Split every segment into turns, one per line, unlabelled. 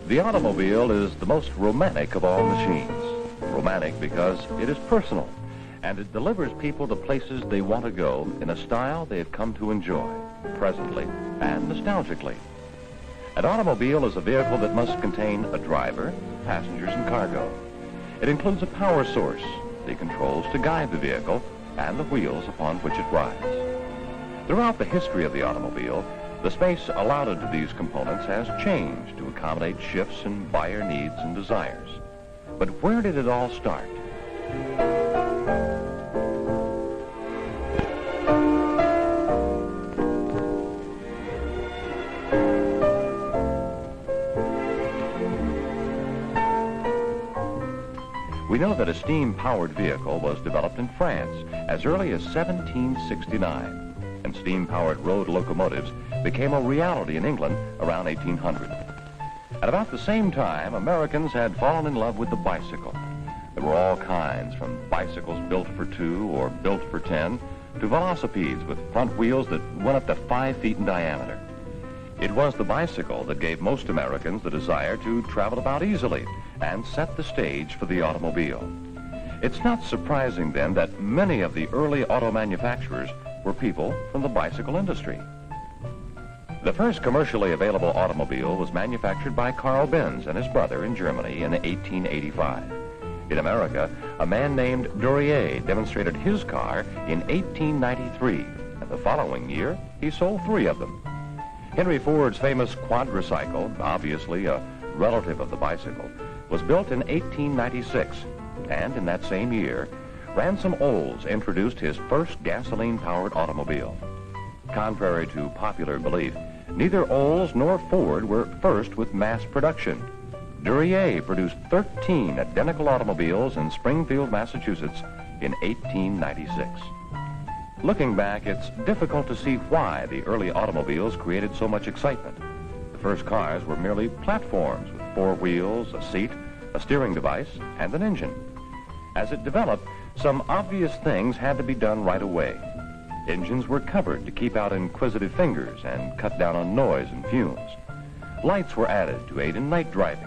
The automobile is the most romantic of all machines. Romantic because it is personal, and it delivers people to places they want to go in a style they have come to enjoy, presently and nostalgically. An automobile is a vehicle that must contain a driver, passengers, and cargo. It includes a power source, the controls to guide the vehicle, and the wheels upon which it rides. Throughout the history of the automobile, the space allotted to these components has changed to accommodate shifts in buyer needs and desires. But where did it all start? We know that a steam-powered vehicle was developed in France as early as 1769. And steam-powered road locomotives became a reality in England around 1800. At about the same time, Americans had fallen in love with the bicycle. There were all kinds, from bicycles built for 2 or built for 10 to velocipedes with front wheels that went up to 5 feet in diameter. It was the bicycle that gave most Americans the desire to travel about easily and set the stage for the automobile. It's not surprising, then, that many of the early auto manufacturers were people from the bicycle industry. The first commercially available automobile was manufactured by Carl Benz and his brother in Germany in 1885. In America, a man named Duryea demonstrated his car in 1893, and the following year, he sold 3 of them. Henry Ford's famous quadricycle, obviously a relative of the bicycle, was built in 1896, and in that same year, Ransom Olds introduced his first gasoline-powered automobile. Contrary to popular belief, neither Olds nor Ford were first with mass production. Duryea produced 13 identical automobiles in Springfield, Massachusetts in 1896. Looking back, it's difficult to see why the early automobiles created so much excitement. The first cars were merely platforms with 4 wheels, a seat, a steering device, and an engine. As it developed, some obvious things had to be done right away. Engines were covered to keep out inquisitive fingers and cut down on noise and fumes. Lights were added to aid in night driving.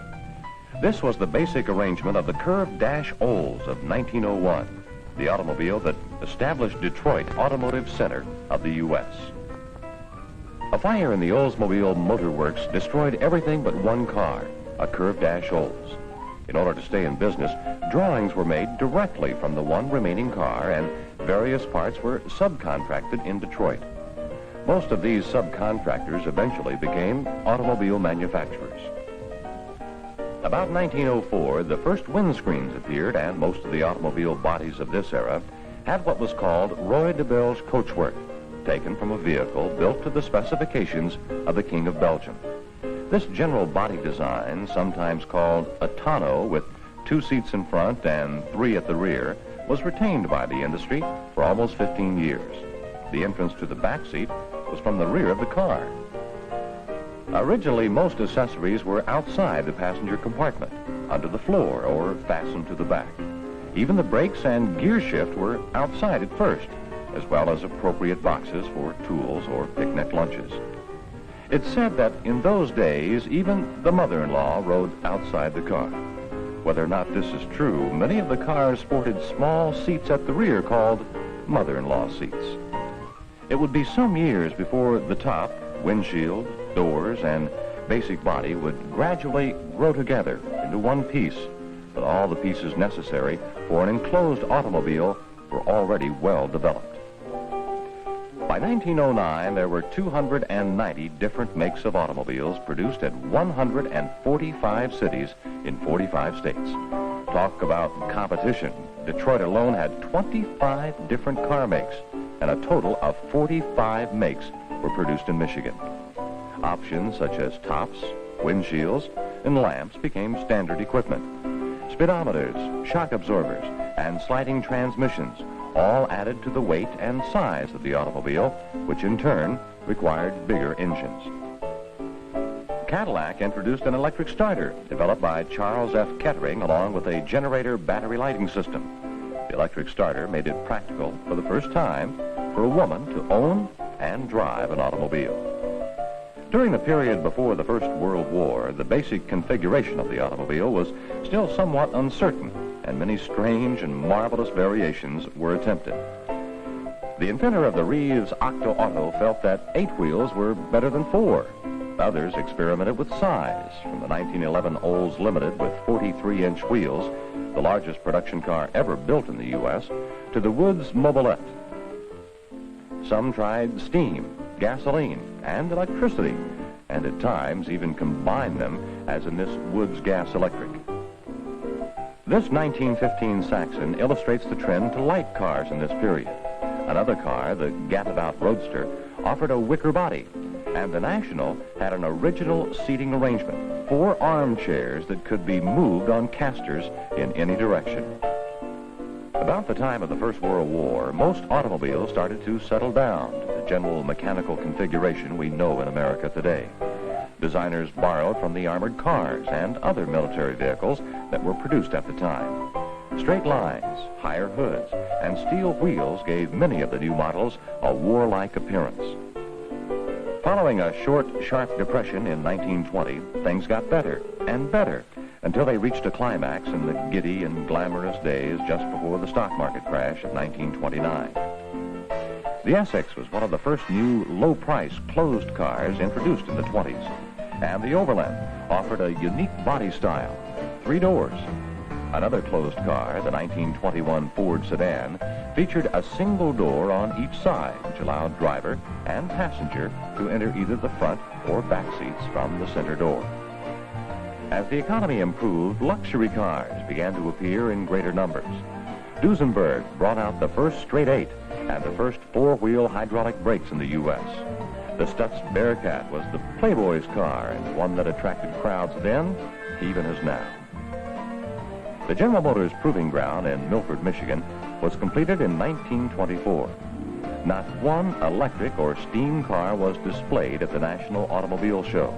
This was the basic arrangement of the curved dash Olds of 1901, the automobile that established Detroit automotive center of the U.S. A fire in the Oldsmobile Motor Works destroyed everything but one car, a curved dash Olds. In order to stay in business, drawings were made directly from the one remaining car, and various parts were subcontracted in Detroit. Most of these subcontractors eventually became automobile manufacturers. About 1904, the first windscreens appeared, and most of the automobile bodies of this era had what was called Roy de Belge coachwork, taken from a vehicle built to the specifications of the King of Belgium. This general body design, sometimes called a tonneau with 2 seats in front and 3 at the rear, was retained by the industry for almost 15 years. The entrance to the back seat was from the rear of the car. Originally, most accessories were outside the passenger compartment, under the floor or fastened to the back. Even the brakes and gear shift were outside at first, as well as appropriate boxes for tools or picnic lunches. It's said that in those days, even the mother-in-law rode outside the car. Whether or not this is true, many of the cars sported small seats at the rear called mother-in-law seats. It would be some years before the top, windshield, doors, and basic body would gradually grow together into one piece, but all the pieces necessary for an enclosed automobile were already well developed. By 1909, there were 290 different makes of automobiles produced at 145 cities in 45 states. Talk about competition. Detroit alone had 25 different car makes, and a total of 45 makes were produced in Michigan. Options such as tops, windshields, and lamps became standard equipment. Speedometers, shock absorbers, and sliding transmissions all added to the weight and size of the automobile, which in turn required bigger engines. Cadillac introduced an electric starter developed by Charles F. Kettering along with a generator battery lighting system. The electric starter made it practical for the first time for a woman to own and drive an automobile. During the period before the First World War, the basic configuration of the automobile was still somewhat uncertain, and many strange and marvelous variations were attempted. The inventor of the Reeves Octo Auto felt that 8 wheels were better than 4. Others experimented with size, from the 1911 Olds Limited with 43-inch wheels, the largest production car ever built in the U.S., to the Woods Mobilette. Some tried steam, gasoline, and electricity, and at times even combined them, as in this Woods Gas Electric. This 1915 Saxon illustrates the trend to light cars in this period. Another car, the Gadabout Roadster, offered a wicker body, and the National had an original seating arrangement, 4 armchairs that could be moved on casters in any direction. About the time of the First World War, most automobiles started to settle down to the general mechanical configuration we know in America today. Designers borrowed from the armored cars and other military vehicles that were produced at the time. Straight lines, higher hoods, and steel wheels gave many of the new models a warlike appearance. Following a short, sharp depression in 1920, things got better and better until they reached a climax in the giddy and glamorous days just before the stock market crash of 1929. The Essex was one of the first new low-price closed cars introduced in the 20s, and the Overland offered a unique body style, 3 doors. Another closed car, the 1921 Ford sedan, featured a single door on each side, which allowed driver and passenger to enter either the front or back seats from the center door. As the economy improved, luxury cars began to appear in greater numbers. Duesenberg brought out the first straight 8 and the first 4-wheel hydraulic brakes in the U.S. The Stutz Bearcat was the Playboy's car and one that attracted crowds then, even as now. The General Motors Proving Ground in Milford, Michigan, was completed in 1924. Not one electric or steam car was displayed at the National Automobile Show.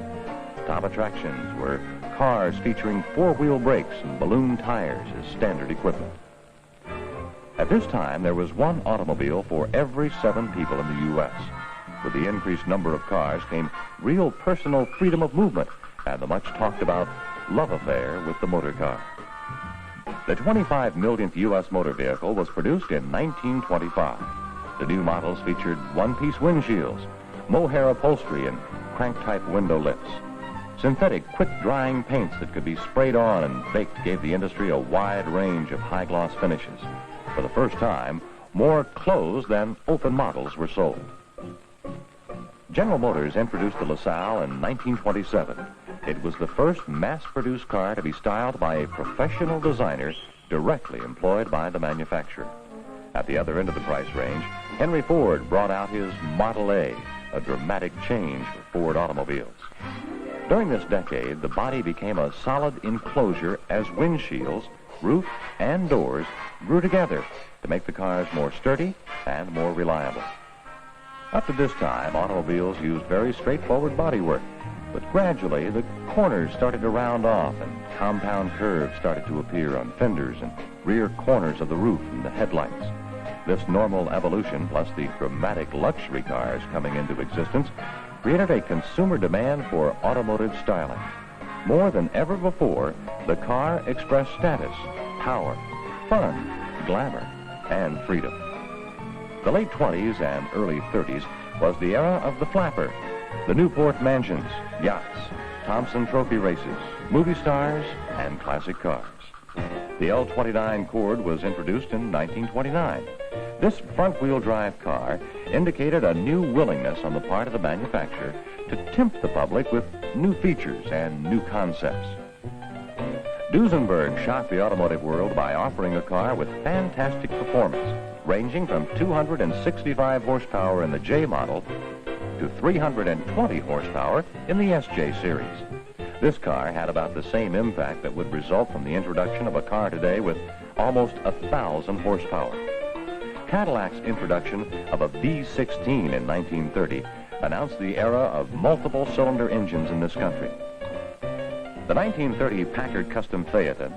Top attractions were cars featuring 4-wheel brakes and balloon tires as standard equipment. At this time, there was one automobile for every 7 people in the U.S. With the increased number of cars came real personal freedom of movement and the much talked about love affair with the motor car. The 25 millionth U.S. motor vehicle was produced in 1925. The new models featured one-piece windshields, mohair upholstery, and crank-type window lips. Synthetic, quick-drying paints that could be sprayed on and baked gave the industry a wide range of high-gloss finishes. For the first time, more closed than open models were sold. General Motors introduced the LaSalle in 1927. It was the first mass-produced car to be styled by a professional designer directly employed by the manufacturer. At the other end of the price range, Henry Ford brought out his Model A, a dramatic change for Ford automobiles. During this decade, the body became a solid enclosure as windshields, roof, and doors grew together to make the cars more sturdy and more reliable. Up to this time, automobiles used very straightforward bodywork, but gradually the corners started to round off and compound curves started to appear on fenders and rear corners of the roof and the headlights. This normal evolution, plus the dramatic luxury cars coming into existence, created a consumer demand for automotive styling. More than ever before, the car expressed status, power, fun, glamour, and freedom. The late 20s and early 30s was the era of the flapper, the Newport mansions, yachts, Thompson trophy races, movie stars, and classic cars. The L29 Cord was introduced in 1929. This front-wheel drive car indicated a new willingness on the part of the manufacturer to tempt the public with new features and new concepts. Duesenberg shocked the automotive world by offering a car with fantastic performance, ranging from 265 horsepower in the J model to 320 horsepower in the SJ series. This car had about the same impact that would result from the introduction of a car today with almost 1,000 horsepower. Cadillac's introduction of a V16 in 1930 announced the era of multiple cylinder engines in this country. The 1930 Packard Custom Phaeton,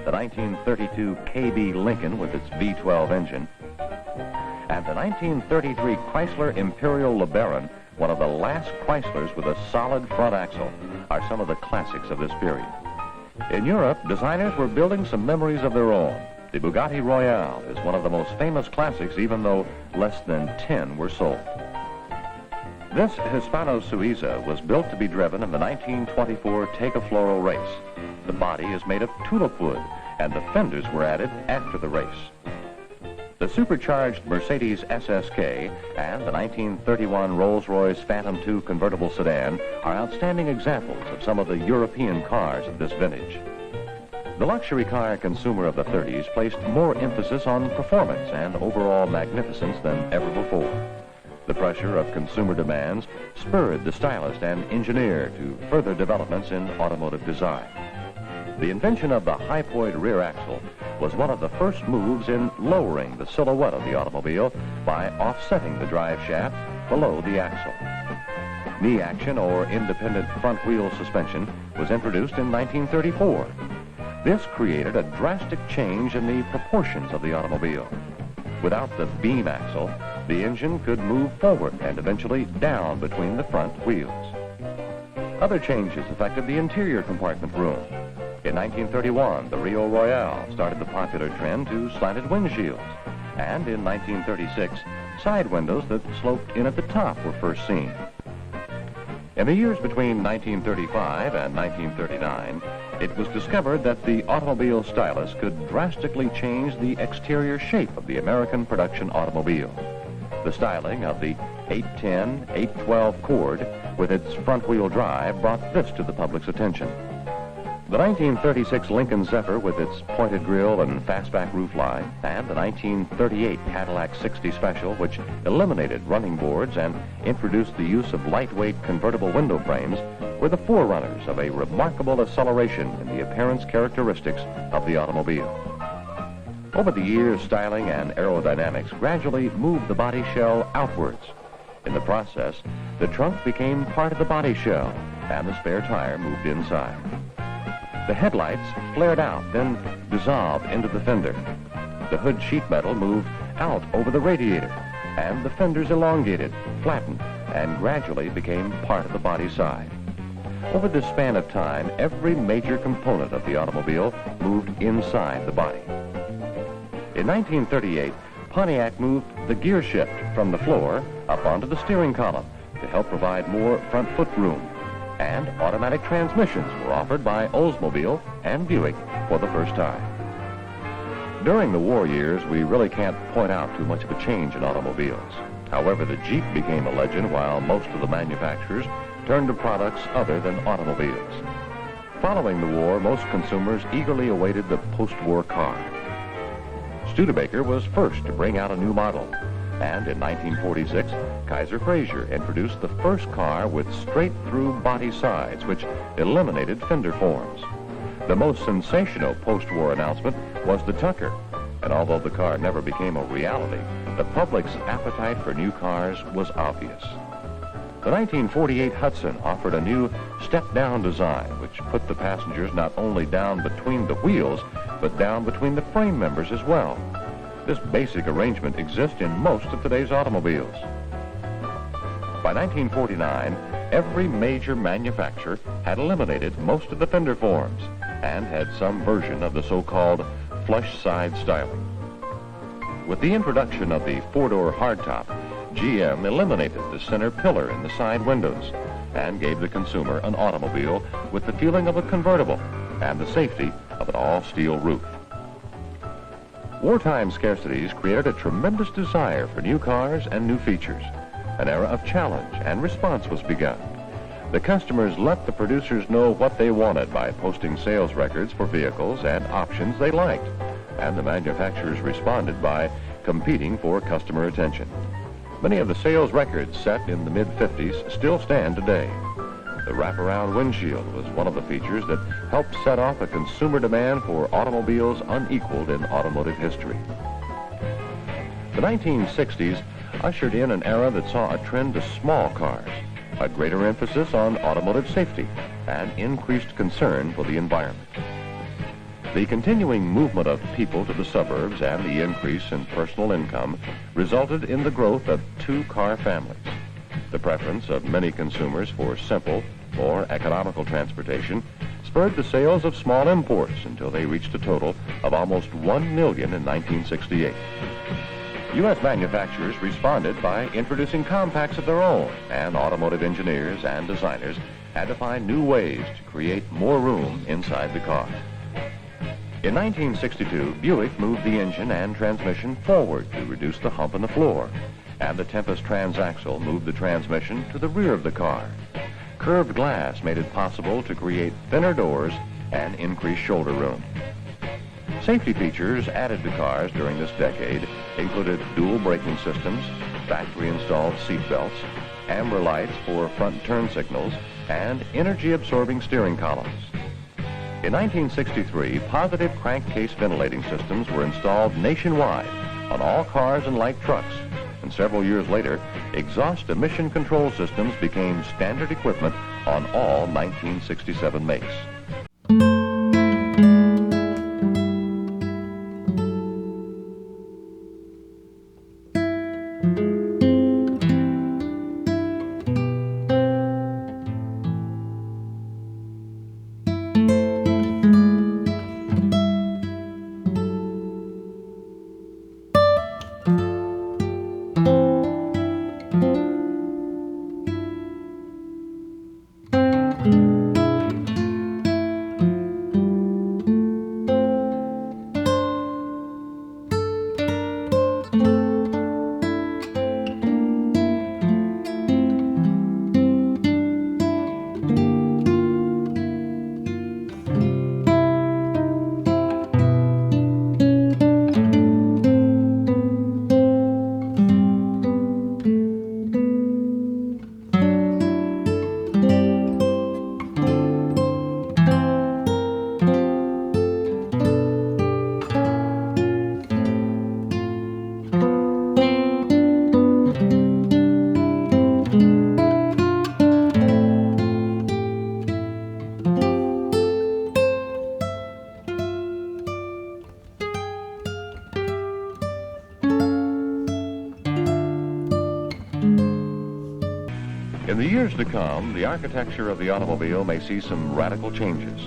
the 1932 KB Lincoln with its V12 engine, and the 1933 Chrysler Imperial LeBaron one of the last Chryslers with a solid front axle, are some of the classics of this period. In Europe, designers were building some memories of their own. The Bugatti Royale is one of the most famous classics, even though less than 10 were sold. This Hispano-Suiza was built to be driven in the 1924 Tegafloro race. The body is made of tulip wood, and the fenders were added after the race. The supercharged Mercedes SSK and the 1931 Rolls-Royce Phantom II convertible sedan are outstanding examples of some of the European cars of this vintage. The luxury car consumer of the 30s placed more emphasis on performance and overall magnificence than ever before. The pressure of consumer demands spurred the stylist and engineer to further developments in automotive design. The invention of the hypoid rear axle was one of the first moves in lowering the silhouette of the automobile by offsetting the drive shaft below the axle. Knee action or independent front wheel suspension was introduced in 1934. This created a drastic change in the proportions of the automobile. Without the beam axle, the engine could move forward and eventually down between the front wheels. Other changes affected the interior compartment room. In 1931, the Rio Royale started the popular trend to slanted windshields. And in 1936, side windows that sloped in at the top were first seen. In the years between 1935 and 1939, it was discovered that the automobile stylist could drastically change the exterior shape of the American production automobile. The styling of the 810, 812 Cord with its front-wheel drive brought this to the public's attention. The 1936 Lincoln Zephyr with its pointed grille and fastback roofline, and the 1938 Cadillac 60 Special, which eliminated running boards and introduced the use of lightweight convertible window frames, were the forerunners of a remarkable acceleration in the appearance characteristics of the automobile. Over the years, styling and aerodynamics gradually moved the body shell outwards. In the process, the trunk became part of the body shell, and the spare tire moved inside. The headlights flared out, then dissolved into the fender. The hood sheet metal moved out over the radiator, and the fenders elongated, flattened, and gradually became part of the body side. Over this span of time, every major component of the automobile moved inside the body. In 1938, Pontiac moved the gear shift from the floor up onto the steering column to help provide more front foot room. And automatic transmissions were offered by Oldsmobile and Buick for the first time. During the war years, we really can't point out too much of a change in automobiles. However, the Jeep became a legend while most of the manufacturers turned to products other than automobiles. Following the war, most consumers eagerly awaited the post-war car. Studebaker was first to bring out a new model. And in 1946, Kaiser Frazer introduced the first car with straight-through body sides, which eliminated fender forms. The most sensational post-war announcement was the Tucker, and although the car never became a reality, the public's appetite for new cars was obvious. The 1948 Hudson offered a new step-down design, which put the passengers not only down between the wheels, but down between the frame members as well. This basic arrangement exists in most of today's automobiles. By 1949, every major manufacturer had eliminated most of the fender forms and had some version of the so-called flush side styling. With the introduction of the four-door hardtop, GM eliminated the center pillar in the side windows and gave the consumer an automobile with the feeling of a convertible and the safety of an all-steel roof. Wartime scarcities created a tremendous desire for new cars and new features. An era of challenge and response was begun. The customers let the producers know what they wanted by posting sales records for vehicles and options they liked, and the manufacturers responded by competing for customer attention. Many of the sales records set in the mid-50s still stand today. The wraparound windshield was one of the features that helped set off a consumer demand for automobiles unequaled in automotive history. The 1960s ushered in an era that saw a trend to small cars, a greater emphasis on automotive safety, and increased concern for the environment. The continuing movement of people to the suburbs and the increase in personal income resulted in the growth of two-car families. The preference of many consumers for simple, more economical transportation spurred the sales of small imports until they reached a total of almost 1 million in 1968. U.S. manufacturers responded by introducing compacts of their own, and automotive engineers and designers had to find new ways to create more room inside the car. In 1962, Buick moved the engine and transmission forward to reduce the hump in the floor, and the Tempest transaxle moved the transmission to the rear of the car. Curved glass made it possible to create thinner doors and increase shoulder room. Safety features added to cars during this decade included dual braking systems, factory-installed seat belts, amber lights for front turn signals, and energy-absorbing steering columns. In 1963, positive crankcase ventilating systems were installed nationwide on all cars and light trucks, and several years later, exhaust emission control systems became standard equipment on all 1967 makes. In the years to come, the architecture of the automobile may see some radical changes.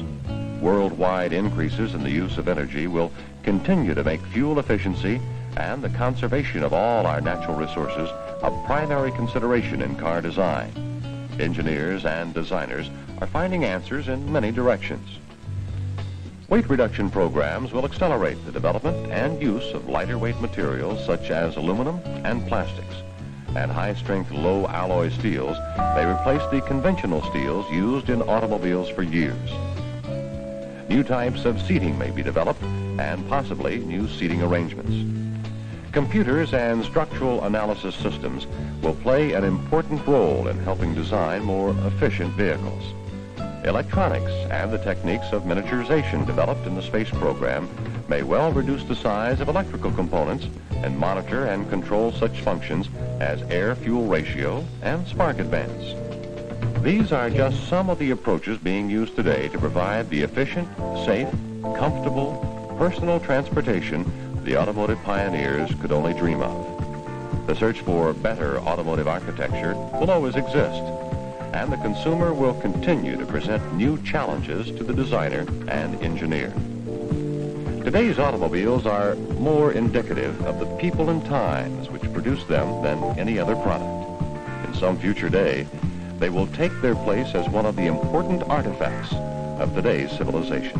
Worldwide increases in the use of energy will continue to make fuel efficiency and the conservation of all our natural resources a primary consideration in car design. Engineers and designers are finding answers in many directions. Weight reduction programs will accelerate the development and use of lighter weight materials such as aluminum and plastics. And high-strength, low-alloy steels may replace the conventional steels used in automobiles for years. New types of seating may be developed, and possibly new seating arrangements. Computers and structural analysis systems will play an important role in helping design more efficient vehicles. Electronics and the techniques of miniaturization developed in the space program may well reduce the size of electrical components and monitor and control such functions as air-fuel ratio and spark advance. These are just some of the approaches being used today to provide the efficient, safe, comfortable, personal transportation the automotive pioneers could only dream of. The search for better automotive architecture will always exist, and the consumer will continue to present new challenges to the designer and engineer. Today's automobiles are more indicative of the people and times which produce them than any other product. In some future day, they will take their place as one of the important artifacts of today's civilization.